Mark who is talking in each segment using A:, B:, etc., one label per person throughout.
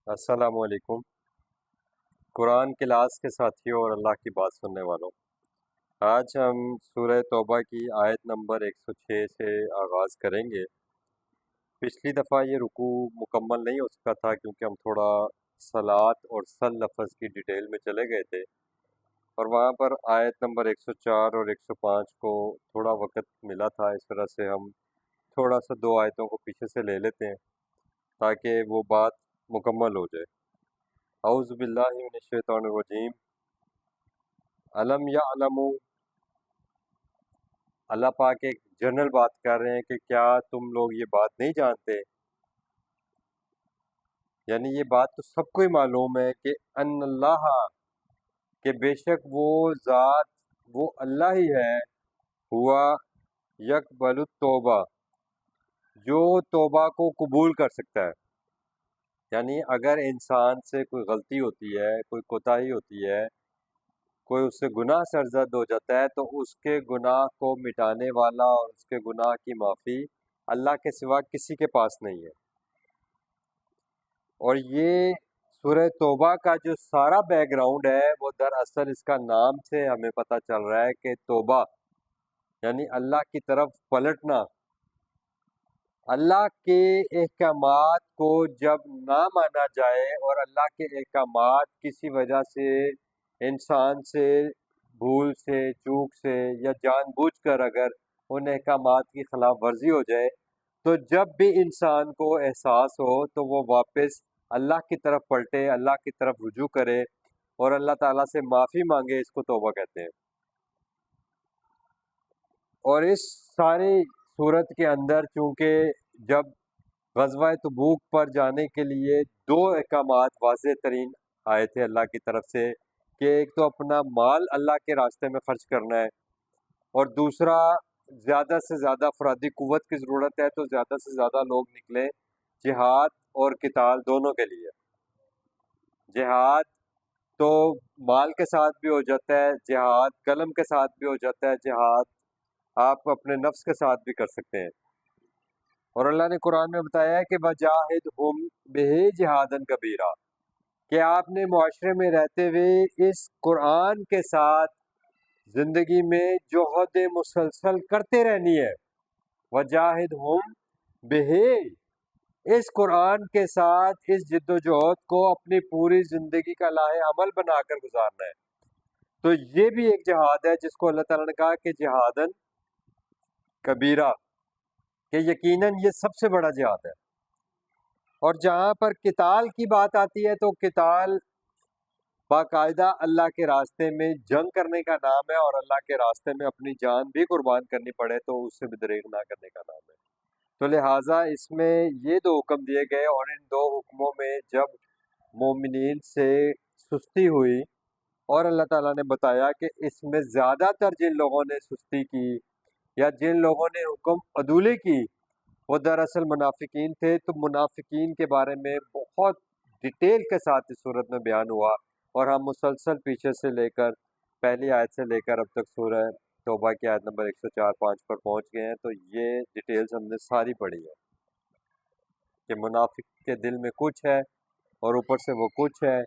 A: السلام علیکم۔ قرآن کلاس کے ساتھیوں اور اللہ کی بات سننے والوں، آج ہم سورہ توبہ کی آیت نمبر 106 سے آغاز کریں گے۔ پچھلی دفعہ یہ رکوع مکمل نہیں ہو سکا تھا کیونکہ ہم تھوڑا صلات اور سل لفظ کی ڈیٹیل میں چلے گئے تھے، اور وہاں پر آیت نمبر 104 اور 105 کو تھوڑا وقت ملا تھا۔ اس طرح سے ہم تھوڑا سا دو آیتوں کو پیچھے سے لے لیتے ہیں تاکہ وہ بات مکمل ہو جائے۔ اعوذ باللہ من الشیطان الرجیم۔ علم یعلموا، اللہ پاک ایک جنرل بات کر رہے ہیں کہ کیا تم لوگ یہ بات نہیں جانتے، یعنی یہ بات تو سب کو ہی معلوم ہے کہ ان اللہ، کہ بے شک وہ ذات، وہ اللہ ہی ہے، ہوا یقبل التوبہ، جو توبہ کو قبول کر سکتا ہے۔ یعنی اگر انسان سے کوئی غلطی ہوتی ہے، کوئی کوتاہی ہوتی ہے، کوئی اس سے گناہ سرزد ہو جاتا ہے، تو اس کے گناہ کو مٹانے والا اور اس کے گناہ کی معافی اللہ کے سوا کسی کے پاس نہیں ہے۔ اور یہ سورہ توبہ کا جو سارا بیک گراؤنڈ ہے وہ دراصل اس کا نام سے ہمیں پتہ چل رہا ہے کہ توبہ یعنی اللہ کی طرف پلٹنا، اللہ کے احکامات کو جب نہ مانا جائے اور اللہ کے احکامات کسی وجہ سے انسان سے بھول سے، چوک سے یا جان بوجھ کر اگر ان احکامات کی خلاف ورزی ہو جائے، تو جب بھی انسان کو احساس ہو تو وہ واپس اللہ کی طرف پلٹے، اللہ کی طرف رجوع کرے اور اللہ تعالیٰ سے معافی مانگے، اس کو توبہ کہتے ہیں۔ اور اس ساری صورت کے اندر چونکہ جب غزوہ تبوک پر جانے کے لیے دو احکامات واضح ترین آئے تھے اللہ کی طرف سے، کہ ایک تو اپنا مال اللہ کے راستے میں خرچ کرنا ہے، اور دوسرا زیادہ سے زیادہ افرادی قوت کی ضرورت ہے تو زیادہ سے زیادہ لوگ نکلیں جہاد اور قتال دونوں کے لیے۔ جہاد تو مال کے ساتھ بھی ہو جاتا ہے، جہاد قلم کے ساتھ بھی ہو جاتا ہے، جہاد آپ اپنے نفس کے ساتھ بھی کر سکتے ہیں۔ اور اللہ نے قرآن میں بتایا ہے کہ وَجَاهِدْهُمْ بِهِ جِهَادًا كَبِيرًا، کہ آپ نے معاشرے میں رہتے ہوئے اس قرآن کے ساتھ زندگی میں جوہد مسلسل کرتے رہنی ہے۔ وَجَاهِدْهُمْ بِهِ، اس قرآن کے ساتھ اس جد و جہد کو اپنی پوری زندگی کا لاہ عمل بنا کر گزارنا ہے۔ تو یہ بھی ایک جہاد ہے جس کو اللہ تعالیٰ نے کہا کہ جہادن کبیرہ، کہ یقیناً یہ سب سے بڑا جہاد ہے۔ اور جہاں پر قتال کی بات آتی ہے تو قتال باقاعدہ اللہ کے راستے میں جنگ کرنے کا نام ہے، اور اللہ کے راستے میں اپنی جان بھی قربان کرنی پڑے تو اس سے بھی دریغ نہ کرنے کا نام ہے۔ تو لہٰذا اس میں یہ دو حکم دیے گئے، اور ان دو حکموں میں جب مومنین سے سستی ہوئی، اور اللہ تعالیٰ نے بتایا کہ اس میں زیادہ تر جن لوگوں نے سستی کی یا جن لوگوں نے حکم عدولی کی وہ دراصل منافقین تھے، تو منافقین کے بارے میں بہت ڈیٹیل کے ساتھ اس صورت میں بیان ہوا، اور ہم مسلسل پیچھے سے لے کر پہلی آیت سے لے کر اب تک سورہ توبہ کی آیت نمبر 104-5 پر پہنچ گئے ہیں۔ تو یہ ڈیٹیلز ہم نے ساری پڑھی ہے کہ منافق کے دل میں کچھ ہے اور اوپر سے وہ کچھ ہے،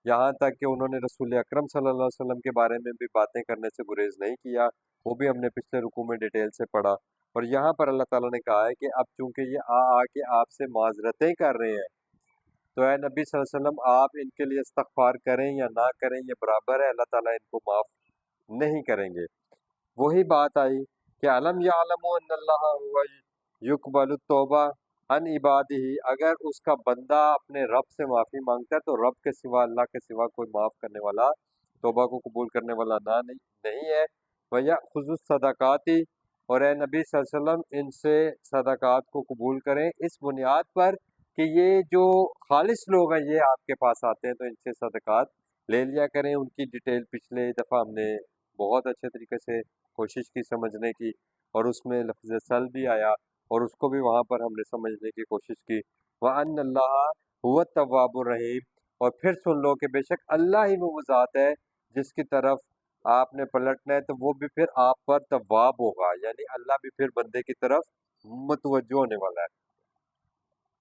A: یہاں تک کہ انہوں نے رسول اکرم صلی اللہ علیہ وسلم کے بارے میں بھی باتیں کرنے سے گریز نہیں کیا، وہ بھی ہم نے پچھلے رکوع میں ڈیٹیل سے پڑھا۔ اور یہاں پر اللہ تعالیٰ نے کہا ہے کہ اب چونکہ یہ آ کے آپ سے معذرتیں کر رہے ہیں، تو اے نبی صلی اللہ علیہ وسلم آپ ان کے لیے استغفار کریں یا نہ کریں یہ برابر ہے، اللہ تعالیٰ ان کو معاف نہیں کریں گے۔ وہی بات آئی کہ علم یعلموا ان اللہ هو یقبل التوبہ عن عبادہ، اگر اس کا بندہ اپنے رب سے معافی مانگتا ہے تو رب کے سوا، اللہ کے سوا کوئی معاف کرنے والا، توبہ کو قبول کرنے والا نہیں ہے۔ وَيَأْخُذُ الصَّدَقَاتِ، اور اے نبی صلی اللہ علیہ وسلم ان سے صدقات کو قبول کریں، اس بنیاد پر کہ یہ جو خالص لوگ ہیں یہ آپ کے پاس آتے ہیں تو ان سے صدقات لے لیا کریں۔ ان کی ڈیٹیل پچھلے دفعہ ہم نے بہت اچھے طریقے سے کوشش کی سمجھنے کی، اور اس میں لفظ سل بھی آیا اور اس کو بھی وہاں پر ہم نے سمجھنے کی کوشش کی۔ وَأَنَّ اللَّهَ هُوَ التَّوَّابُ الرَّحِيمُ، اور پھر سن لو کہ بے شک اللہ ہی وہ ذات ہے جس کی طرف آپ نے پلٹنا ہے تو وہ بھی پھر آپ پر تواب ہوگا، یعنی اللہ بھی پھر بندے کی طرف متوجہ ہونے والا ہے۔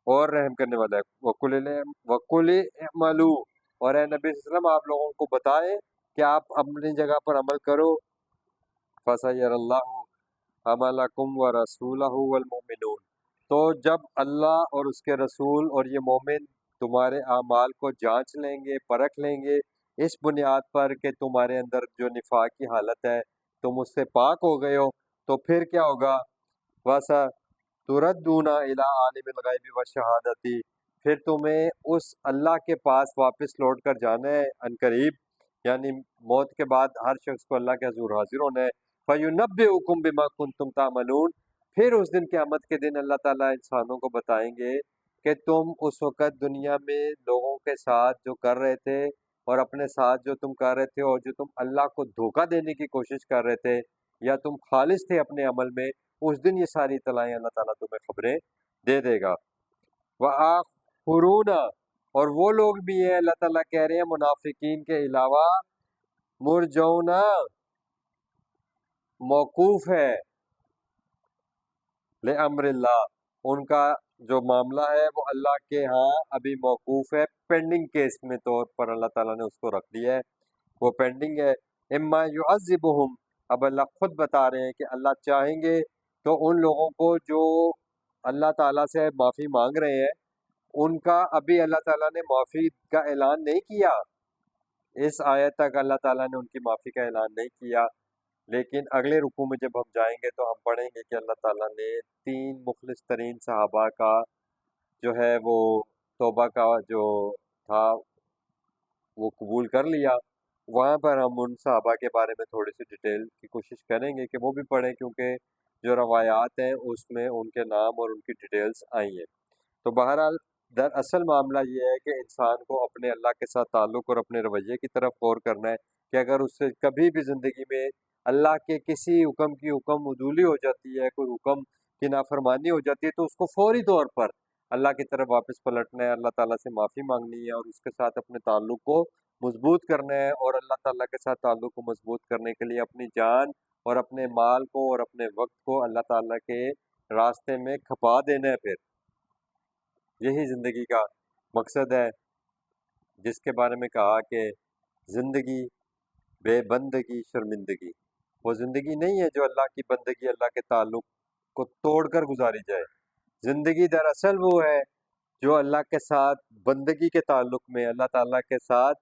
A: اور رحم کرنے والا ہے۔ وَقُلِ اعْمَلُوا، اور اے نبی صلی اللہ علیہ وسلم آپ لوگوں کو بتائیں کہ آپ اپنی جگہ پر عمل کرو۔ فَسَيَرَ اللَّهُ عَمَلَكُمْ وَرَسُولُهُ وَالْمُؤْمِنُونَ، تو جب اللہ اور اس کے رسول اور یہ مومن تمہارے اعمال کو جانچ لیں گے، پرکھ لیں گے اس بنیاد پر کہ تمہارے اندر جو نفاق کی حالت ہے تم اس سے پاک ہو گئے ہو، تو پھر کیا ہوگا؟ وَسَا تُرَدُّونَ إِلَىٰ عَالِمِ الْغَیْبِ وَالشَّہَادَةِ، پھر تمہیں اس اللہ کے پاس واپس لوٹ کر جانا ہے عنقریب، یعنی موت کے بعد ہر شخص کو اللہ کے حضور حاضر ہونا ہے۔ فَيُنَبِّئُكُم بِمَا كُنتُمْ تَعْمَلُونَ، پھر اس دن قیامت کے دن اللہ تعالیٰ انسانوں کو بتائیں گے کہ تم اس وقت دنیا میں لوگوں کے ساتھ جو کر رہے تھے اور اپنے ساتھ جو تم کر رہے تھے اور جو تم اللہ کو دھوکہ دینے کی کوشش کر رہے تھے یا تم خالص تھے اپنے عمل میں، اس دن یہ ساری اطلاعیں اللہ تعالیٰ تمہیں خبریں دے دے گا۔ وَآخَرُونَ، اور وہ لوگ بھی ہیں اللہ تعالیٰ کہہ رہے ہیں منافقین کے علاوہ، مرجون موقوف ہے لِأَمْرِ اللہ، ان کا جو معاملہ ہے وہ اللہ کے ہاں ابھی موقوف ہے، پینڈنگ کیس میں طور پر اللہ تعالیٰ نے اس کو رکھ دیا ہے، وہ پینڈنگ ہے۔ اما یعذبہم، اب اللہ خود بتا رہے ہیں کہ اللہ چاہیں گے تو ان لوگوں کو جو اللہ تعالیٰ سے معافی مانگ رہے ہیں ان کا ابھی اللہ تعالیٰ نے معافی کا اعلان نہیں کیا، اس آیت تک اللہ تعالیٰ نے ان کی معافی کا اعلان نہیں کیا، لیکن اگلے رکوع میں جب ہم جائیں گے تو ہم پڑھیں گے کہ اللہ تعالیٰ نے 3 مخلص ترین صحابہ کا جو ہے وہ توبہ کا جو تھا وہ قبول کر لیا۔ وہاں پر ہم ان صحابہ کے بارے میں تھوڑی سی ڈیٹیل کی کوشش کریں گے کہ وہ بھی پڑھیں، کیونکہ جو روایات ہیں اس میں ان کے نام اور ان کی ڈیٹیلز آئی ہیں۔ تو بہرحال دراصل معاملہ یہ ہے کہ انسان کو اپنے اللہ کے ساتھ تعلق اور اپنے رویے کی طرف غور کرنا ہے کہ اگر اس سے کبھی بھی زندگی میں اللہ کے کسی حکم کی حکم عدولی ہو جاتی ہے، کوئی حکم کی نافرمانی ہو جاتی ہے، تو اس کو فوری طور پر اللہ کی طرف واپس پلٹنا ہے، اللہ تعالیٰ سے معافی مانگنی ہے اور اس کے ساتھ اپنے تعلق کو مضبوط کرنا ہے، اور اللہ تعالیٰ کے ساتھ تعلق کو مضبوط کرنے کے لیے اپنی جان اور اپنے مال کو اور اپنے وقت کو اللہ تعالیٰ کے راستے میں کھپا دینا ہے۔ پھر یہی زندگی کا مقصد ہے، جس کے بارے میں کہا کہ زندگی بے بندگی شرمندگی، وہ زندگی نہیں ہے جو اللہ کی بندگی اللہ کے تعلق کو توڑ کر گزاری جائے۔ زندگی دراصل وہ ہے جو اللہ کے ساتھ بندگی کے تعلق میں، اللہ تعالیٰ کے ساتھ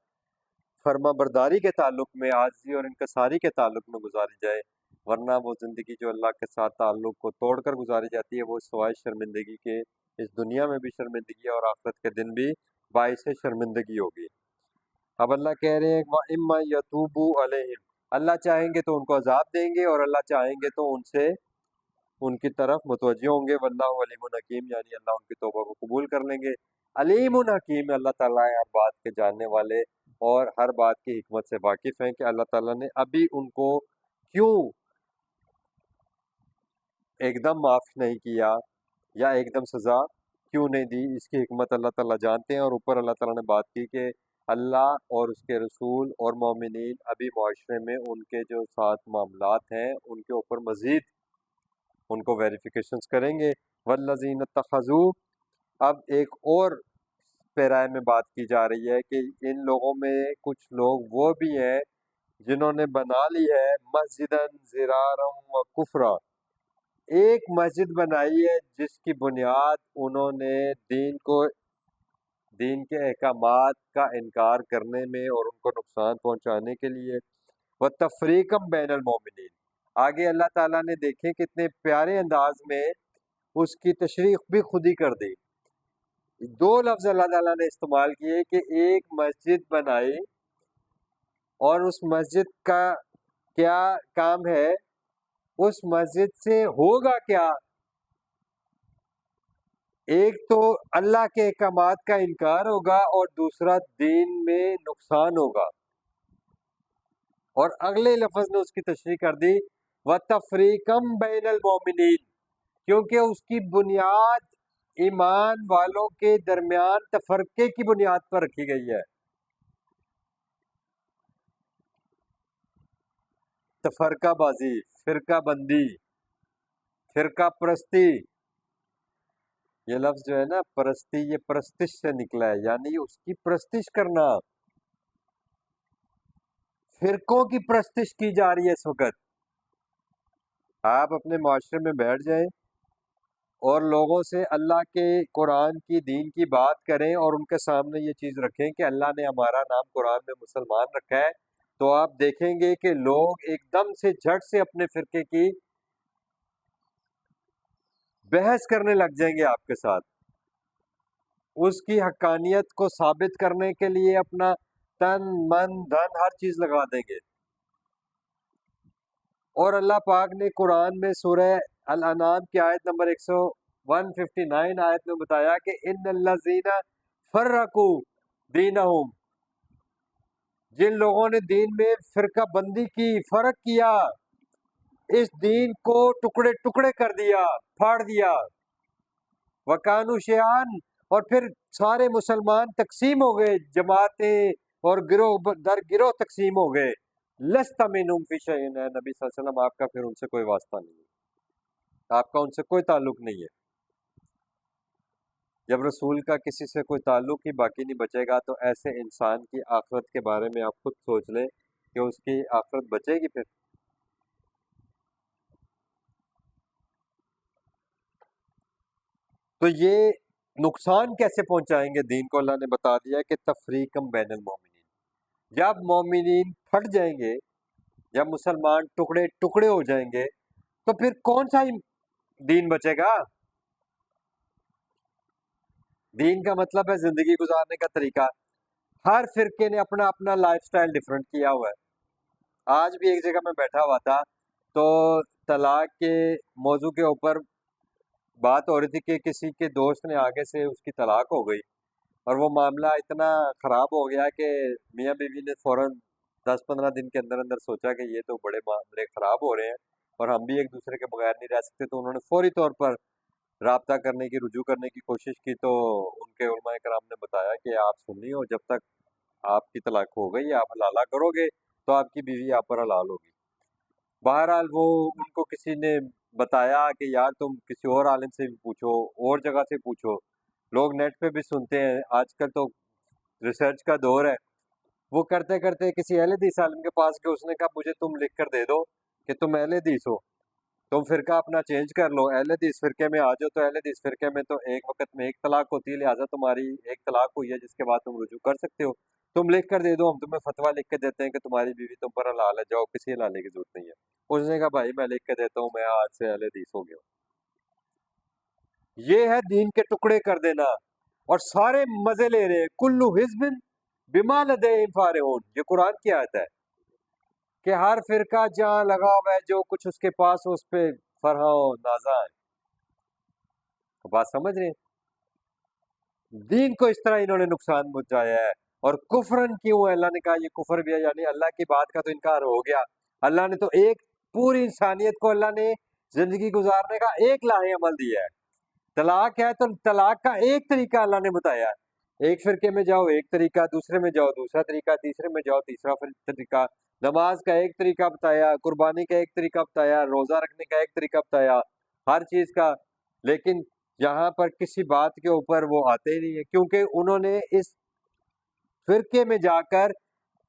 A: فرما برداری کے تعلق میں، عاجزی اور انکساری کے تعلق میں گزاری جائے، ورنہ وہ زندگی جو اللہ کے ساتھ تعلق کو توڑ کر گزاری جاتی ہے وہ سوائے شرمندگی کے اس دنیا میں بھی شرمندگی اور آخرت کے دن بھی باعث شرمندگی ہوگی۔ اب اللہ کہہ رہے ہیں وَإِمَّا يَتُوبُوا عَلَيْهِمْ، اللہ چاہیں گے تو ان کو عذاب دیں گے اور اللہ چاہیں گے تو ان سے ان کی طرف متوجہ ہوں گے۔ واللہ علیم حکیم، یعنی اللہ ان کی توبہ کو قبول کر لیں گے۔ علیم حکیم، اللہ تعالیٰ ہر بات کے جاننے والے اور ہر بات کی حکمت سے واقف ہیں کہ اللہ تعالیٰ نے ابھی ان کو کیوں ایک دم معاف نہیں کیا یا ایک دم سزا کیوں نہیں دی، اس کی حکمت اللہ تعالیٰ جانتے ہیں۔ اور اوپر اللہ تعالیٰ نے بات کی کہ اللہ اور اس کے رسول اور مومنین ابھی معاشرے میں ان کے جو ساتھ معاملات ہیں ان کے اوپر مزید ان کو ویریفیکیشنز کریں گے۔ والذین اتخذوا، اب ایک اور پیرائے میں بات کی جا رہی ہے کہ ان لوگوں میں کچھ لوگ وہ بھی ہیں جنہوں نے بنا لی ہے مسجدن زرارا و کفرا، ایک مسجد بنائی ہے جس کی بنیاد انہوں نے دین کے احکامات کا انکار کرنے میں اور ان کو نقصان پہنچانے کے لیے، وہ تفریقم بین المومنین، آگے اللہ تعالیٰ نے دیکھیں کتنے پیارے انداز میں اس کی تشریح بھی خود ہی کر دی۔ 2 لفظ اللہ تعالیٰ نے استعمال کیے کہ ایک مسجد بنائی اور اس مسجد کا کیا کام ہے، اس مسجد سے ہوگا کیا؟ ایک تو اللہ کے احکامات کا انکار ہوگا اور دوسرا دین میں نقصان ہوگا، اور اگلے لفظ نے اس کی تشریح کر دی وَتَفْرِيقًا بَيْنَ الْمُؤْمِنِينَ، کیونکہ اس کی بنیاد ایمان والوں کے درمیان تفرقے کی بنیاد پر رکھی گئی ہے۔ تفرقہ بازی، فرقہ بندی، فرقہ پرستی، یہ لفظ جو ہے نا پرستی، یہ پرستش سے نکلا ہے، یعنی اس کی پرستش کرنا، فرقوں کی پرستش کی جا رہی ہے اس وقت۔ آپ اپنے معاشرے میں بیٹھ جائیں اور لوگوں سے اللہ کے قرآن کی دین کی بات کریں اور ان کے سامنے یہ چیز رکھیں کہ اللہ نے ہمارا نام قرآن میں مسلمان رکھا ہے، تو آپ دیکھیں گے کہ لوگ ایک دم سے جھٹ سے اپنے فرقے کی بحث کرنے لگ جائیں گے آپ کے ساتھ، اس کی حقانیت کو ثابت کرنے کے لیے اپنا تن من دھن ہر چیز لگا دیں گے۔ اور اللہ پاک نے قرآن میں سورہ الانعام کی آیت نمبر 159 آیت میں بتایا کہ ان الذین فرقوا دینہم، جن لوگوں نے دین میں فرقہ بندی کی، فرق کیا، اس دین کو ٹکڑے ٹکڑے کر دیا، پھاڑ دیا، وکانو شیعان، اور پھر سارے مسلمان تقسیم ہو گئے، جماعتیں اور گروہ در گروہ تقسیم ہو گئے، لست منہم فی شیء، نبی صلی اللہ علیہ وسلم آپ کا پھر ان سے کوئی واسطہ نہیں ہے، آپ کا ان سے کوئی تعلق نہیں ہے۔ جب رسول کا کسی سے کوئی تعلق ہی باقی نہیں بچے گا تو ایسے انسان کی آخرت کے بارے میں آپ خود سوچ لیں کہ اس کی آخرت بچے گی پھر؟ تو یہ نقصان کیسے پہنچائیں گے دین کو؟ اللہ نے بتا دیا کہ تفریقم بین المومنین، جب مومنین پھٹ جائیں گے، جب مسلمان ٹکڑے ٹکڑے ہو جائیں گے تو پھر کون سا دین بچے گا؟ دین کا مطلب ہے زندگی گزارنے کا طریقہ۔ ہر فرقے نے اپنا اپنا لائف سٹائل ڈیفرنٹ کیا ہوا ہے۔ آج بھی ایک جگہ میں بیٹھا ہوا تھا تو طلاق کے موضوع کے اوپر بات ہو رہی تھی کہ کسی کے دوست نے آگے سے اس کی طلاق ہو گئی، اور وہ معاملہ اتنا خراب ہو گیا کہ میاں بیوی نے فوراً 10-15 دن کے اندر اندر سوچا کہ یہ تو بڑے معاملے خراب ہو رہے ہیں اور ہم بھی ایک دوسرے کے بغیر نہیں رہ سکتے، تو انہوں نے فوری طور پر رابطہ کرنے کی، رجوع کرنے کی کوشش کی۔ تو ان کے علماء کرام نے بتایا کہ آپ سنی ہو، جب تک آپ کی طلاق ہو گئی، آپ حلالہ کرو گے تو آپ کی بیوی آپ پر حلال ہوگی۔ بہرحال وہ ان کو کسی نے بتایا کہ یار تم کسی اور عالم سے بھی پوچھو، اور جگہ سے پوچھو، لوگ نیٹ پہ بھی سنتے ہیں، آج کل تو ریسرچ کا دور ہے۔ وہ کرتے کرتے کسی اہل حدیث عالم کے پاس گئے، اس نے کہا مجھے تم لکھ کر دے دو کہ تم اہل حدیث ہو، تم فرقہ اپنا چینج کر لو، اہل حدیث فرقے میں آ جاؤ، تو اہل حدیث فرقے میں تو ایک وقت میں ایک طلاق ہوتی ہے، لہٰذا تمہاری ایک طلاق ہوئی ہے جس کے بعد تم رجوع کر سکتے ہو، تم لکھ کر دے دو، ہم تمہیں فتویٰ لکھ کے دیتے ہیں کہ تمہاری بیوی تم پر حلال ہے، جاؤ، کسی حلالے کی ضرورت نہیں ہے۔ اس نے کہا بھائی میں لکھ کے دیتا ہوں، میں آج سے اہل حدیث ہو گیا ہوں۔ یہ ہے دین کے ٹکڑے کر دینا، اور سارے مزے لے رہے ہیں، کلو حزب بما لدیہم فارغون، یہ قرآن کی آیت ہے کہ ہر فرقہ جہاں لگا ہوا ہے، جو کچھ اس کے پاس اس پہ فرحاں و نازاں ہے۔ بات سمجھ رہے ہیں؟ دین کو اس طرح انہوں نے نقصان پہنچایا ہے، اور کفرن کیوں ہے؟ اللہ نے کہا یہ کفر بھی ہے، یعنی اللہ کی بات کا تو انکار ہو گیا۔ اللہ نے تو ایک پوری انسانیت کو اللہ نے زندگی گزارنے کا ایک لاہ عمل دیا ہے۔ طلاق ہے تو طلاق کا ایک طریقہ اللہ نے بتایا ہے، ایک فرقے میں جاؤ ایک طریقہ، دوسرے میں جاؤ دوسرا طریقہ، تیسرے میں جاؤ تیسرا طریقہ، نماز کا ایک طریقہ بتایا، قربانی کا ایک طریقہ بتایا، روزہ رکھنے کا ایک طریقہ بتایا، ہر چیز کا۔ لیکن یہاں پر کسی بات کے اوپر وہ آتے ہی نہیں ہے، کیونکہ انہوں نے اس فرقے میں جا کر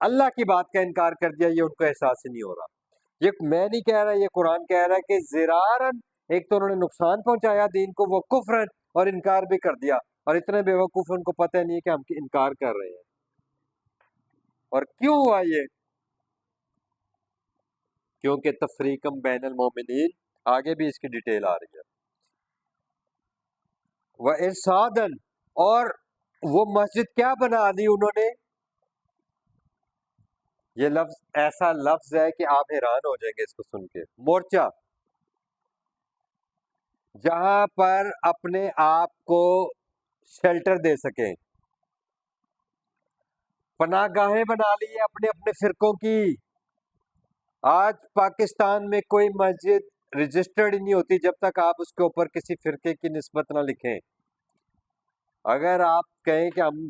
A: اللہ کی بات کا انکار کر دیا، یہ ان کو احساس ہی نہیں ہو رہا۔ یہ میں نہیں کہہ رہا، یہ قرآن کہہ رہا ہے کہ زرارن، ایک تو انہوں نے نقصان پہنچایا دین کو، وہ کفرن، اور انکار بھی کر دیا، اور اتنے بے وقوف ان کو پتہ نہیں ہے کہ ہم انکار کر رہے ہیں۔ اور کیوں ہوا یہ؟ کیونکہ تفریقم بین المومنین، آگے بھی اس کی ڈیٹیل آ رہی ہے، وَإِرْصَادًا، اور وہ مسجد کیا بنا دی انہوں نے؟ یہ لفظ ایسا لفظ ہے کہ آپ حیران ہو جائیں گے اس کو سن کے۔ مورچہ، جہاں پر اپنے آپ کو شیلٹر دے سکیں، پناہ گاہیں بنا لی ہیں اپنے اپنے فرقوں کی۔ آج پاکستان میں کوئی مسجد رجسٹرڈ ہی نہیں ہوتی جب تک آپ اس کے اوپر کسی فرقے کی نسبت نہ لکھیں۔ اگر آپ کہیں کہ ہم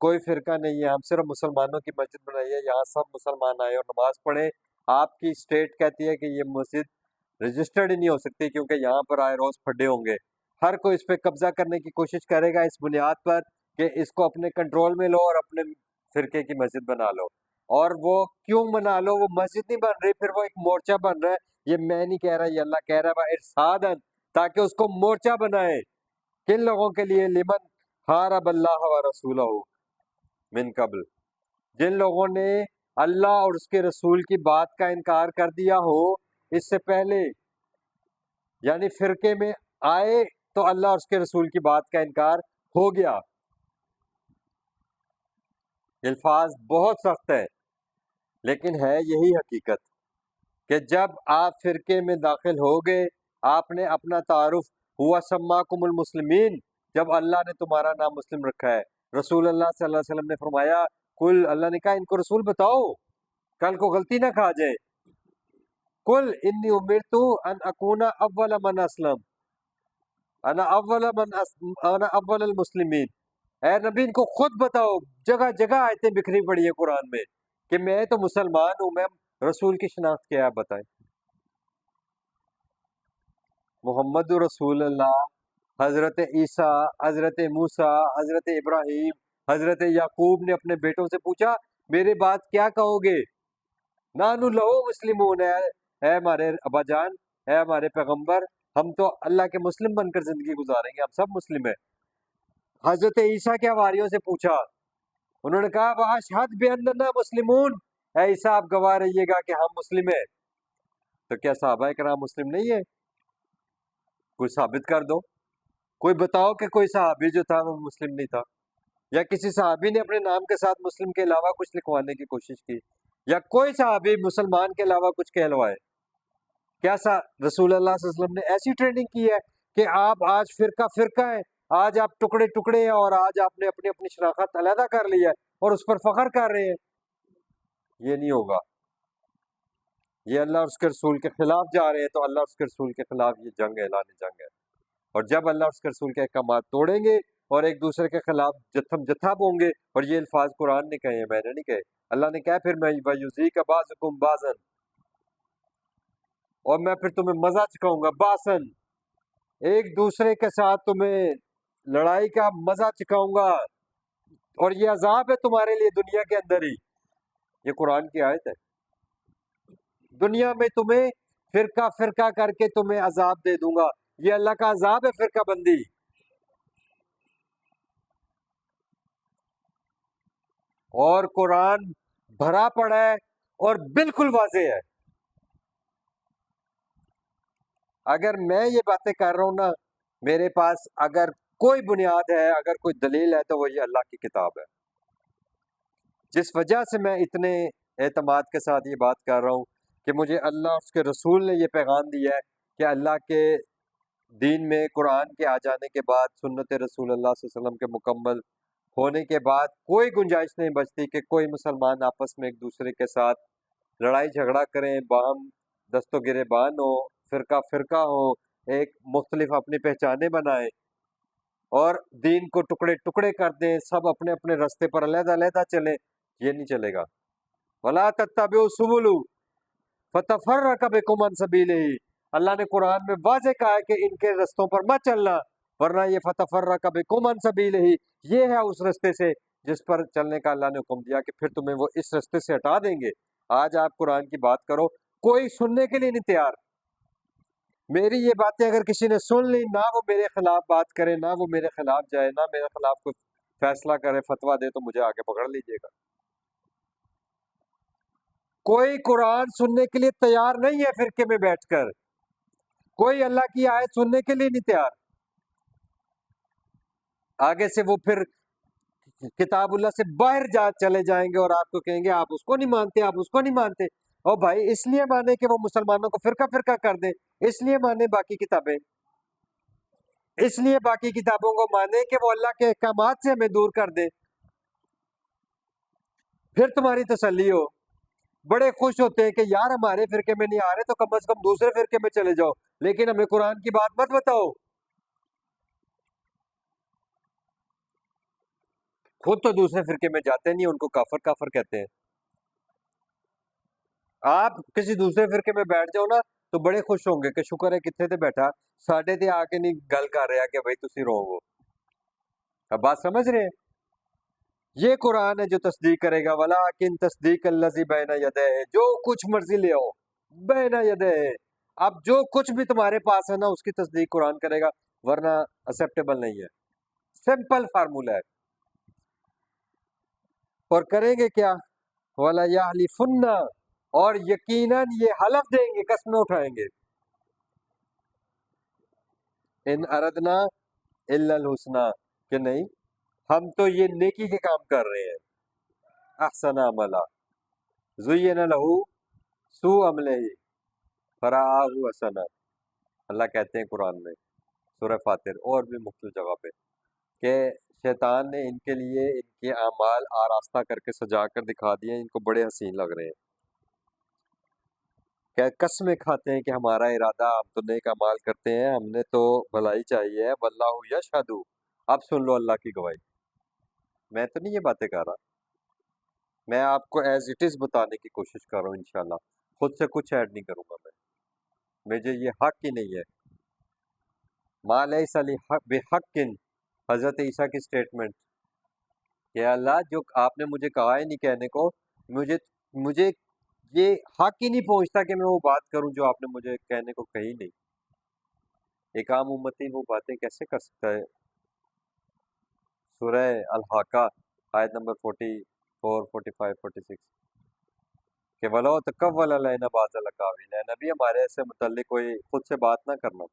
A: کوئی فرقہ نہیں ہے، ہم صرف مسلمانوں کی مسجد بنائی ہے، یہاں سب مسلمان آئے اور نماز پڑھیں، آپ کی اسٹیٹ کہتی ہے کہ یہ مسجد رجسٹرڈ ہی نہیں ہو سکتی کیونکہ یہاں پر آئے روز پھڈے ہوں گے۔ ہر کوئی اس پہ قبضہ کرنے کی کوشش کرے گا اس بنیاد پر کہ اس کو اپنے کنٹرول میں لو اور اپنے فرقے کی مسجد بنا لو. اور وہ کیوں بنا لو؟ وہ مسجد نہیں بن رہی، پھر وہ ایک مورچہ بن رہا ہے. یہ میں نہیں کہہ رہا، یہ اللہ کہہ رہا ہے ارسادن، تاکہ اس کو مورچہ بنائے. کن لوگوں کے لیے؟ لمن حارب اللہ و رسولہ من قبل، جن لوگوں نے اللہ اور اس کے رسول کی بات کا انکار کر دیا ہو اس سے پہلے. یعنی فرقے میں آئے تو اللہ اور اس کے رسول کی بات کا انکار ہو گیا. الفاظ بہت سخت ہے لیکن ہے یہی حقیقت کہ جب آپ فرقے میں داخل ہو گئے، آپ نے اپنا تعارف ہوا سماکم المسلمین، جب اللہ نے تمہارا نام مسلم رکھا ہے. رسول اللہ صلی اللہ علیہ وسلم نے فرمایا کل، اللہ نے کہا ان کو رسول بتاؤ، کل کو غلطی نہ کھا جائے. کل انی امرت ان اکون اول من اسلم، انا اول المسلمین. اے نبی ان کو خود بتاؤ، جگہ جگہ آیتیں بکھری پڑی ہیں قرآن میں کہ میں تو مسلمان ہوں. میں رسول کی شناخت کیا ہے بتائیں. محمد رسول اللہ، حضرت عیسیٰ، حضرت موسیٰ، حضرت ابراہیم، حضرت یعقوب نے اپنے بیٹوں سے پوچھا میرے بات کیا کہو گے؟ نانو لہو مسلمون، اے ہمارے ابا جان، اے ہمارے پیغمبر، ہم تو اللہ کے مسلم بن کر زندگی گزاریں گے، ہم سب مسلم ہیں. حضرت عیسیٰ کے حواریوں سے پوچھا، انہوں نے کہا وَأَشْهَدْ بِأَنَّنَا مُسْلِمُونَ، اے عیسیٰ آپ گواہ رہیے گا کہ ہم مسلم ہیں. تو کیا صحابہ کرام مسلم نہیں ہے؟ کوئی ثابت کر دو، کوئی بتاؤ کہ کوئی صحابی جو تھا وہ مسلم نہیں تھا، یا کسی صحابی نے اپنے نام کے ساتھ مسلم کے علاوہ کچھ لکھوانے کی کوشش کی، یا کوئی صحابی مسلمان کے علاوہ کچھ کہلوائے. کیا رسول اللہ صلی اللہ علیہ وسلم نے ایسی ٹریننگ کی ہے کہ آپ آج فرقہ فرقہ ہیں، آج آپ ٹکڑے ٹکڑے ہیں، اور آج آپ نے اپنی اپنی شناخت علیحدہ کر لی ہے اور اس پر فخر کر رہے ہیں؟ یہ نہیں ہوگا. یہ اللہ اور اس کے رسول کے خلاف جا رہے ہیں، تو اللہ اور اس کے رسول کے خلاف یہ جنگ ہے، اعلان جنگ ہے. اور جب اللہ اور اس کے رسول کے احکامات توڑیں گے اور ایک دوسرے کے خلاف جتھم جتھاب ہوں گے، اور یہ الفاظ قرآن نے کہے ہیں، میں نے نہیں کہے، اللہ نے کہا پھر میں وَيُذِيقَ بَعْضُكُمْ بَعْضًا، اور میں پھر تمہیں مزہ چکھاؤں گا، باسن، ایک دوسرے کے ساتھ تمہیں لڑائی کا مزہ چکھاؤں گا، اور یہ عذاب ہے تمہارے لیے دنیا کے اندر ہی. یہ قرآن کی آیت ہے. دنیا میں تمہیں فرقہ فرقہ کر کے تمہیں عذاب دے دوں گا. یہ اللہ کا عذاب ہے فرقہ بندی. اور قرآن بھرا پڑا ہے اور بالکل واضح ہے. اگر میں یہ باتیں کر رہا ہوں نا، میرے پاس اگر کوئی بنیاد ہے، اگر کوئی دلیل ہے، تو وہ یہ اللہ کی کتاب ہے. جس وجہ سے میں اتنے اعتماد کے ساتھ یہ بات کر رہا ہوں کہ مجھے اللہ اور اس کے رسول نے یہ پیغام دیا ہے کہ اللہ کے دین میں قرآن کے آ جانے کے بعد، سنت رسول اللہ صلی اللہ علیہ وسلم کے مکمل ہونے کے بعد کوئی گنجائش نہیں بچتی کہ کوئی مسلمان آپس میں ایک دوسرے کے ساتھ لڑائی جھگڑا کریں، باہم دست و گریبان ہو، فرقہ فرقہ ہو، ایک مختلف اپنی پہچانیں بنائیں اور دین کو ٹکڑے ٹکڑے کر دیں، سب اپنے اپنے راستے پر علیحدہ علیحدہ چلیں. یہ نہیں چلے گا. وَلَا تَتَّبِعُوا السُّبُلَ فَتَفَرَّقَ بِكُمْ عَنْ سَبِيلِهِ. اللہ نے قرآن میں واضح کہا ہے کہ ان کے رستوں پر مت چلنا، ورنہ یہ فَتَفَرَّقَ بِكُمْ عَنْ سَبِيلِهِ، یہ ہے اس رستے سے جس پر چلنے کا اللہ نے حکم دیا کہ پھر تمہیں وہ اس رستے سے ہٹا دیں گے. آج آپ قرآن کی بات کرو، کوئی سننے کے لیے نہیں تیار. میری یہ باتیں اگر کسی نے سن لی، نہ وہ میرے خلاف بات کرے، نہ وہ میرے خلاف جائے، نہ میرے خلاف کوئی فیصلہ کرے، فتویٰ دے، تو مجھے آگے پکڑ لیجئے گا. کوئی قرآن سننے کے لیے تیار نہیں ہے فرقے میں بیٹھ کر، کوئی اللہ کی آیت سننے کے لیے نہیں تیار. آگے سے وہ پھر کتاب اللہ سے باہر چلے جائیں گے اور آپ کو کہیں گے آپ اس کو نہیں مانتے، آپ اس کو نہیں مانتے. اور بھائی اس لیے مانے کہ وہ مسلمانوں کو فرقہ فرقہ کر دیں، اس لیے مانے باقی کتابیں، اس لیے باقی کتابوں کو مانے کہ وہ اللہ کے احکامات سے ہمیں دور کر دیں. پھر تمہاری تسلی ہو. بڑے خوش ہوتے ہیں کہ یار ہمارے فرقے میں نہیں آ رہے تو کم از کم دوسرے فرقے میں چلے جاؤ، لیکن ہمیں قرآن کی بات مت بتاؤ. خود تو دوسرے فرقے میں جاتے نہیں، ان کو کافر کافر کہتے ہیں. آپ کسی دوسرے فرقے میں بیٹھ جاؤ نا تو بڑے خوش ہوں گے کہ شکر ہے کتنے تے بیٹھا ساڈے تے آ کے نہیں گل کر رہا کہ بھائی تسی رو ہو. اب بات سمجھ رہے ہیں؟ یہ قرآن ہے جو تصدیق کرے گا ولیکن تصدیق الذی بین یدہ، جو کچھ مرضی لے آؤ بین یدہ، اب جو کچھ بھی تمہارے پاس ہے نا اس کی تصدیق قرآن کرے گا، ورنہ ایکسیپٹیبل نہیں ہے. سمپل فارمولا ہے. اور کریں گے کیا؟ وَلَيَحْلِفُنَّ، اور یقیناً یہ حلف دیں گے، قسمیں اٹھائیں گے. ان اردنا الا الحسنى، کہ نہیں ہم تو یہ نیکی کے کام کر رہے ہیں. احسن عملا زین لہ سوء عملہ فرآہ حسنا، اللہ کہتے ہیں قرآن میں سورہ فاتر اور بھی مختلف جگہ پہ کہ شیطان نے ان کے لیے ان کے اعمال آراستہ کر کے سجا کر دکھا دیے، ان کو بڑے حسین لگ رہے ہیں. کہ قسمیں کھاتے ہیں کہ ہمارا ارادہ، ہم تو نیک اعمال کرتے ہیں، ہم نے تو بھلائی چاہیے ہے. واللہ یشہد، اب سن لو اللہ کی گواہی. میں تو نہیں یہ باتیں کر رہا، میں آپ کو ایز اٹ از بتانے کی کوشش کر رہا ہوں. انشاءاللہ خود سے کچھ ایڈ نہیں کروں گا میں، مجھے یہ حق ہی نہیں ہے. ما لیس بحق، حضرت عیسیٰ کی سٹیٹمنٹ کہ اللہ جو آپ نے مجھے کہا ہے نہیں کہنے کو، مجھے یہ حق ہی نہیں پہنچتا کہ میں وہ بات کروں جو آپ نے مجھے کہنے کو کہی نہیں. ایک عام امتی وہ باتیں کیسے کر سکتا ہے؟ سورہ الحاقہ آیت نمبر 44 45 46 کہ وَلَوْ تَقَوَّلَ عَلَيْنَا بَعْضَ الْأَقَاوِيلِ، اے نبی ہمارے ایسے متعلق کوئی خود سے بات نہ کرنا.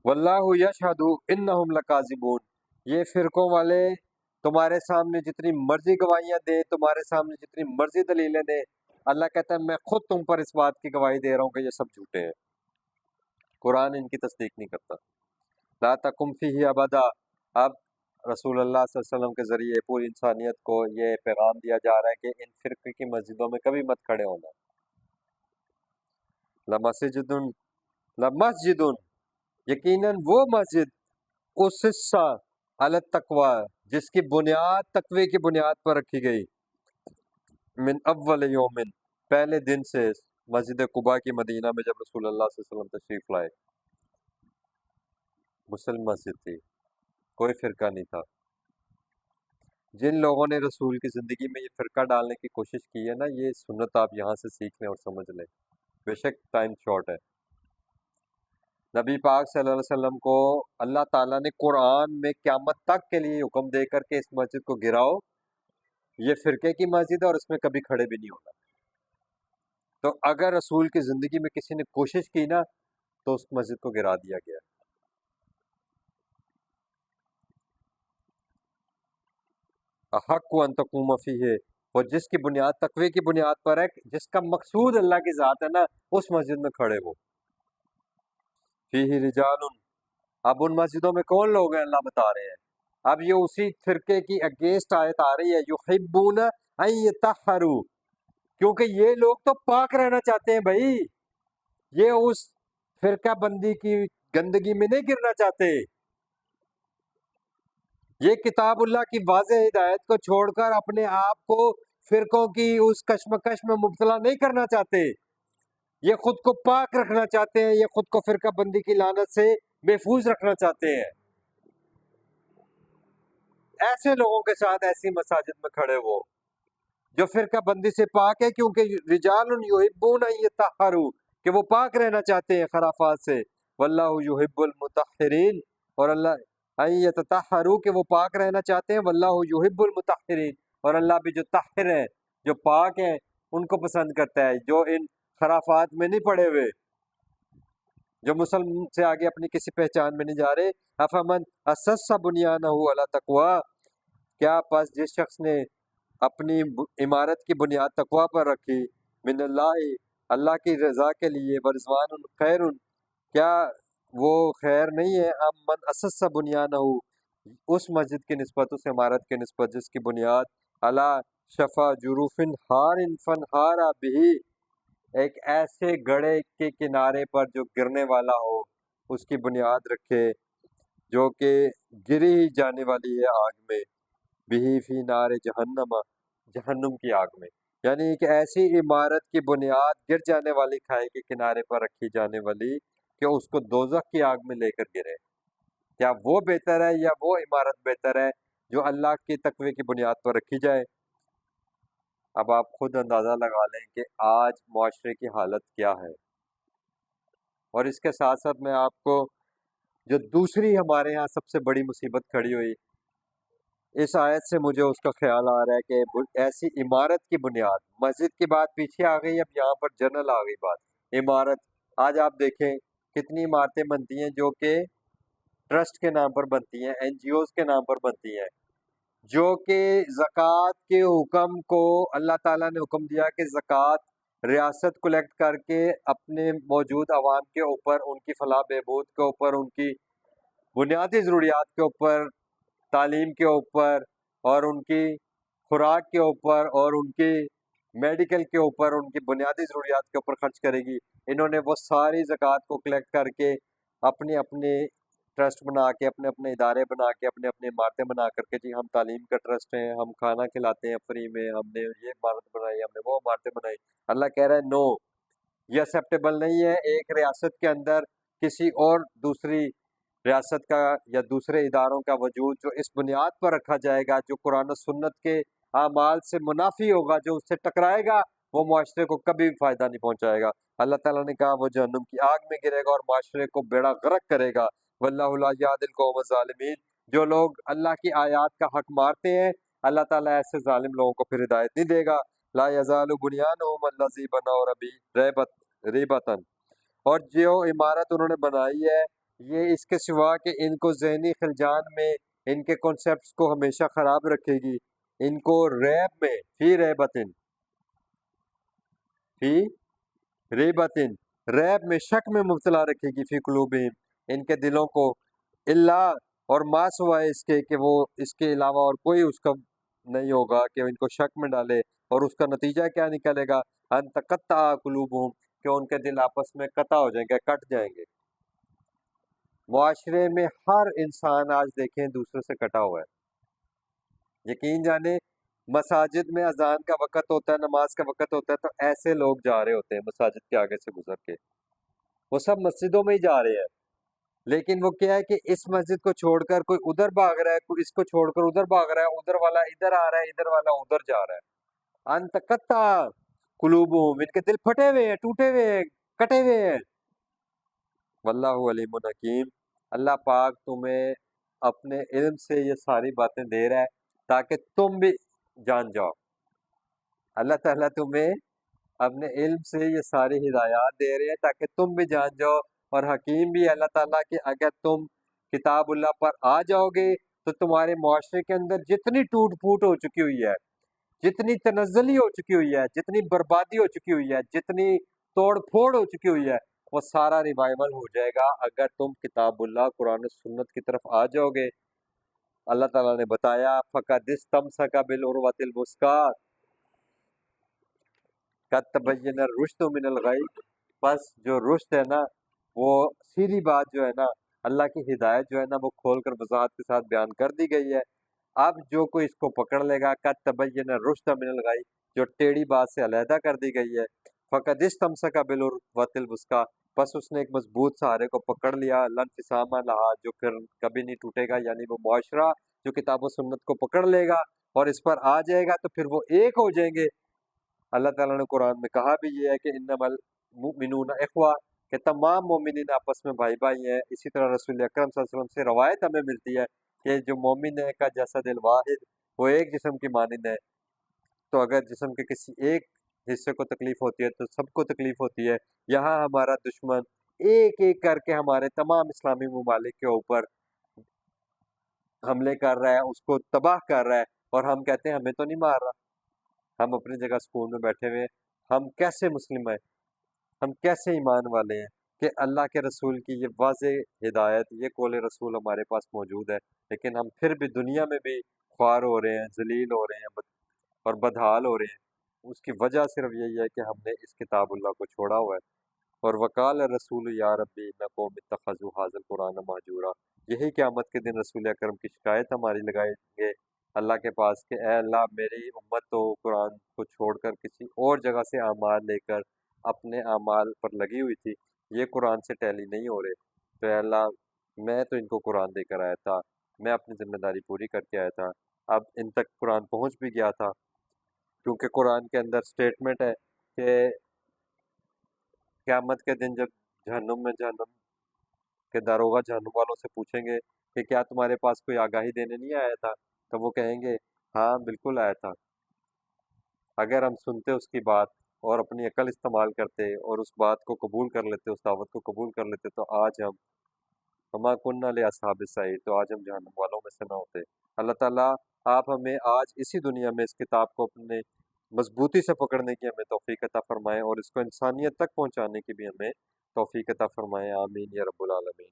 A: وَاللَّهُ يَشْهَدُ إِنَّهُمْ لَكَاذِبُونَ، یہ فرقوں والے تمہارے سامنے جتنی مرضی گواہیاں دیں، تمہارے سامنے جتنی مرضی دلیلیں دیں، اللہ کہتا ہے میں خود تم پر اس بات کی گواہی دے رہا ہوں کہ یہ سب جھوٹے ہیں. قرآن ان کی تصدیق نہیں کرتا. لا تقم فیہ ابدا، اب رسول اللہ صلی اللہ علیہ وسلم کے ذریعے پوری انسانیت کو یہ پیغام دیا جا رہا ہے کہ ان فرقے کی مسجدوں میں کبھی مت کھڑے ہونا. لمسجد، لمسجد، یقیناً وہ مسجد اسسا علی التقوی، جس کی بنیاد تقوی کی بنیاد پر رکھی گئی، من اول یومن، پہلے دن سے، مسجد قباء کی مدینہ میں جب رسول اللہ صلی اللہ علیہ وسلم تشریف لائے. مسلم مسجد تھی، کوئی فرقہ نہیں تھا. جن لوگوں نے رسول کی زندگی میں یہ فرقہ ڈالنے کی کوشش کی ہے نا، یہ سنت آپ یہاں سے سیکھ لیں اور سمجھ لیں. بے شک ٹائم شارٹ ہے. نبی پاک صلی اللہ علیہ وسلم کو اللہ تعالیٰ نے قرآن میں قیامت تک کے لیے حکم دے کر کے اس مسجد کو گراؤ، یہ فرقے کی مسجد ہے اور اس میں کبھی کھڑے بھی نہیں ہونا. تو اگر رسول کی زندگی میں کسی نے کوشش کی نا تو اس مسجد کو گرا دیا گیا. احق ان تقوم فیہ، اور جس کی بنیاد تقوی کی بنیاد پر ہے، جس کا مقصود اللہ کی ذات ہے نا، اس مسجد میں کھڑے ہو. فیہ رجال، اب ان مسجدوں میں کون لوگ ہیں اللہ بتا رہے ہیں. اب یہ اسی فرقے کی اگینسٹ آیت آ رہی ہے، یحبون ان یطہروا، کیونکہ یہ لوگ تو پاک رہنا چاہتے ہیں بھائی، یہ اس فرقہ بندی کی گندگی میں نہیں گرنا چاہتے. یہ کتاب اللہ کی واضح ہدایت کو چھوڑ کر اپنے آپ کو فرقوں کی اس کشمکش میں مبتلا نہیں کرنا چاہتے. یہ خود کو پاک رکھنا چاہتے ہیں، یہ خود کو فرقہ بندی کی لعنت سے محفوظ رکھنا چاہتے ہیں. ایسے لوگوں کے ساتھ ایسی مساجد میں کھڑے ہو جو فرقہ بندی سے پاک ہے، کیونکہ رجال یحبون ان یطہروا، کہ وہ پاک رہنا چاہتے ہیں خرافات سے. واللہ یحب المطہرین، اور اللہ ان یتطہروا، کہ وہ پاک رہنا چاہتے ہیں. واللہ یحب المطہرین، اور اللہ بھی جو طاہر ہیں، جو پاک ہیں، ان کو پسند کرتا ہے، جو ان خرافات میں نہیں پڑے ہوئے، جو مسلم سے آگے اپنی کسی پہچان میں نہیں جا رہے. افمن اسس بنیانہ علی تقوی، کیا پس جس شخص نے اپنی عمارت کی بنیاد تقوی پر رکھی، من اللہ، اللہ کی رضا کے لیے، ورضوان خیر، کیا وہ خیر نہیں ہے، ہم من اسس بنیانہ، اس مسجد کی نسبت، اس عمارت کی نسبت جس کی بنیاد اللہ شفا جروف ہار فنہارا بھی، ایک ایسے گڑھے کے کنارے پر جو گرنے والا ہو، اس کی بنیاد رکھے جو کہ گری ہی جانے والی ہے آگ میں، بھی فی نار جہنم، جہنم کی آگ میں. یعنی ایک ایسی عمارت کی بنیاد گر جانے والی کھائی کے کنارے پر رکھی جانے والی کہ اس کو دوزخ کی آگ میں لے کر گرے، کیا وہ بہتر ہے یا وہ عمارت بہتر ہے جو اللہ کے تقوی کی بنیاد پر رکھی جائے؟ اب آپ خود اندازہ لگا لیں کہ آج معاشرے کی حالت کیا ہے۔ اور اس کے ساتھ ساتھ میں آپ کو جو دوسری ہمارے ہاں سب سے بڑی مصیبت کھڑی ہوئی، اس آیت سے مجھے اس کا خیال آ رہا ہے کہ ایسی عمارت کی بنیاد، مسجد کی بات پیچھے آ گئی، اب یہاں پر جنرل آ گئی بات، عمارت۔ آج آپ دیکھیں کتنی عمارتیں بنتی ہیں جو کہ ٹرسٹ کے نام پر بنتی ہیں، این جی اوز کے نام پر بنتی ہیں، جو کہ زکوٰۃ کے حکم کو اللہ تعالیٰ نے حکم دیا کہ زکوٰۃ ریاست کلیکٹ کر کے اپنے موجود عوام کے اوپر، ان کی فلاح بہبود کے اوپر، ان کی بنیادی ضروریات کے اوپر، تعلیم کے اوپر، اور ان کی خوراک کے اوپر، اور ان کی میڈیکل کے اوپر، ان کی بنیادی ضروریات کے اوپر خرچ کرے گی۔ انہوں نے وہ ساری زکوٰۃ کو کلیکٹ کر کے اپنے اپنے ٹرسٹ بنا کے، اپنے اپنے ادارے بنا کے، اپنے اپنے عمارتیں بنا کر کے، جی ہم تعلیم کا ٹرسٹ ہیں، ہم کھانا کھلاتے ہیں فری میں، ہم نے یہ عمارت بنائی، ہم نے وہ عمارتیں بنائی۔ اللہ کہہ رہا ہے نو، یہ ایکسیپٹیبل نہیں ہے ایک ریاست کے اندر کسی اور دوسری ریاست کا یا دوسرے اداروں کا وجود جو اس بنیاد پر رکھا جائے گا، جو قرآن و سنت کے اعمال سے منافی ہوگا، جو اس سے ٹکرائے گا، وہ معاشرے کو کبھی بھی فائدہ نہیں پہنچائے گا۔ اللہ تعالیٰ نے کہا وہ جہنم کی آگ میں گرے گا اور معاشرے کو بیڑا غرق کرے گا۔ واللہ لا یہدی القوم الظالمین، جو لوگ اللہ کی آیات کا حق مارتے ہیں، اللہ تعالیٰ ایسے ظالم لوگوں کو پھر ہدایت نہیں دے گا۔ لا یزال بنیانہم الذی بنوا ریبتن، اور جو عمارت انہوں نے بنائی ہے، یہ اس کے سوا کہ ان کو ذہنی خلجان میں، ان کے کنسیپٹس کو ہمیشہ خراب رکھے گی، ان کو ریب میں، فی ریبتن، فی ریبتن، ریب میں، شک میں مبتلا رکھے گی، فی قلوبہم، ان کے دلوں کو، اللہ، اور ما سوائے اس کے کہ وہ اس کے علاوہ اور کوئی اس کا نہیں ہوگا کہ ان کو شک میں ڈالے۔ اور اس کا نتیجہ کیا نکلے گا؟ ان تقطع قلوبہم، کہ ان کے دل آپس میں قطع ہو جائیں گے، کٹ جائیں گے۔ معاشرے میں ہر انسان آج دیکھیں دوسرے سے کٹا ہوا ہے۔ یقین جانے مساجد میں اذان کا وقت ہوتا ہے، نماز کا وقت ہوتا ہے، تو ایسے لوگ جا رہے ہوتے ہیں مساجد کے آگے سے گزر کے، وہ سب مسجدوں میں ہی جا رہے ہیں، لیکن وہ کیا ہے کہ اس مسجد کو چھوڑ کر کوئی ادھر بھاگ رہا ہے، کوئی اس کو چھوڑ کر ادھر بھاگ رہا ہے، ادھر والا ادھر آ رہا ہے، ادھر والا ادھر جا رہا ہے۔ ان تقطع قلوبہم، ان کے دل پھٹے ہوئے ہیں، ٹوٹے ہوئے ہیں، کٹے ہوئے ہیں۔ واللہ علیم حکیم، اللہ پاک تمہیں اپنے علم سے یہ ساری باتیں دے رہا ہے تاکہ تم بھی جان جاؤ۔ اللہ تعالیٰ تمہیں اپنے علم سے یہ ساری ہدایات دے رہے ہیں تاکہ تم بھی جان جاؤ، اور حکیم بھی اللہ تعالیٰ کہ اگر تم کتاب اللہ پر آ جاؤ گے تو تمہارے معاشرے کے اندر جتنی ٹوٹ پھوٹ ہو چکی ہوئی ہے، جتنی تنزلی ہو چکی ہوئی ہے، جتنی بربادی ہو چکی ہوئی ہے، جتنی توڑ پھوڑ ہو چکی ہوئی ہے، وہ سارا ریوائول ہو جائے گا اگر تم کتاب اللہ، قرآن و سنت کی طرف آ جاؤ گے۔ اللہ تعالیٰ نے بتایا فَقَدِ اسْتَمْسَكَ بِالْعُرْوَةِ الْوُثْقَىٰ قَدْ تَبَيَّنَ الرُّشْدُ مِنَ الْغَيِّ، بس جو رشد ہے نا، وہ سیدھی بات جو ہے نا، اللہ کی ہدایت جو ہے نا، وہ کھول کر وضاحت کے ساتھ بیان کر دی گئی ہے۔ اب جو کوئی اس کو پکڑ لے گا، قَدْ تَبَيَّنَ الرُّشْدُ مِنَ الْغَيِّ، جو ٹیڑھی بات سے علیحدہ کر دی گئی ہے، فَقَدِ اسْتَمْسَكَ بِالْعُرْوَةِ الْوُثْقَىٰ، بس اس نے ایک مضبوط سہارے کو پکڑ لیا، لَا انفصام لہا، جو پھر کبھی نہیں ٹوٹے گا، یعنی وہ معاشرہ جو کتاب و سنت کو پکڑ لے گا اور اس پر آ جائے گا تو پھر وہ ایک ہو جائیں گے۔ اللہ تعالیٰ نے قرآن میں کہا بھی یہ ہے کہ انما المؤمنون اخوہ، کہ تمام مومنین آپس میں بھائی بھائی ہیں۔ اسی طرح رسول اکرم صلی اللہ علیہ وسلم سے روایت ہمیں ملتی ہے کہ جو مومن ہے کا جسد الواحد، وہ ایک جسم کی مانند ہے، تو اگر جسم کے کسی ایک حصے کو تکلیف ہوتی ہے تو سب کو تکلیف ہوتی ہے۔ یہاں ہمارا دشمن ایک ایک کر کے ہمارے تمام اسلامی ممالک کے اوپر حملے کر رہا ہے، اس کو تباہ کر رہا ہے، اور ہم کہتے ہیں ہمیں تو نہیں مار رہا، ہم اپنی جگہ سکون میں بیٹھے ہوئے ہیں۔ ہم کیسے مسلم ہیں، ہم کیسے ایمان والے ہیں کہ اللہ کے رسول کی یہ واضح ہدایت، یہ قول رسول ہمارے پاس موجود ہے، لیکن ہم پھر بھی دنیا میں بھی خوار ہو رہے ہیں، ذلیل ہو رہے ہیں اور بدحال ہو رہے ہیں۔ اس کی وجہ صرف یہی ہے کہ ہم نے اس کتاب اللہ کو چھوڑا ہوا ہے۔ اور وقال رسول یا ربی ان قوم اتخذوا ھذا القرآن مہجورا، یہی قیامت کے دن رسول اکرم کی شکایت ہماری لگائیں گے اللہ کے پاس کہ اے اللہ میری امت تو قرآن کو چھوڑ کر کسی اور جگہ سے اعمال لے کر اپنے اعمال پر لگی ہوئی تھی، یہ قرآن سے ٹیلی نہیں ہو رہے، تو اے اللہ میں تو ان کو قرآن دے کر آیا تھا، میں اپنی ذمہ داری پوری کر کے آیا تھا، اب ان تک قرآن پہنچ بھی گیا تھا، کیونکہ قرآن کے اندر سٹیٹمنٹ ہے کہ قیامت کے دن جب جہنم کے داروغہ جہنم والوں سے پوچھیں گے کہ کیا تمہارے پاس کوئی آگاہی دینے نہیں آیا تھا، تو وہ کہیں گے ہاں بالکل آیا تھا، اگر ہم سنتے اس کی بات اور اپنی عقل استعمال کرتے اور اس بات کو قبول کر لیتے، اس دعوت کو قبول کر لیتے، تو آج ہم وما کننا لاصحاب السعیر، تو آج ہم جہنم والوں میں سے نہ ہوتے۔ اللہ تعالیٰ آپ ہمیں آج اسی دنیا میں اس کتاب کو اپنے مضبوطی سے پکڑنے کی ہمیں توفیق عطا فرمائے، اور اس کو انسانیت تک پہنچانے کی بھی ہمیں توفیق عطا فرمائے، آمین یا رب العالمین۔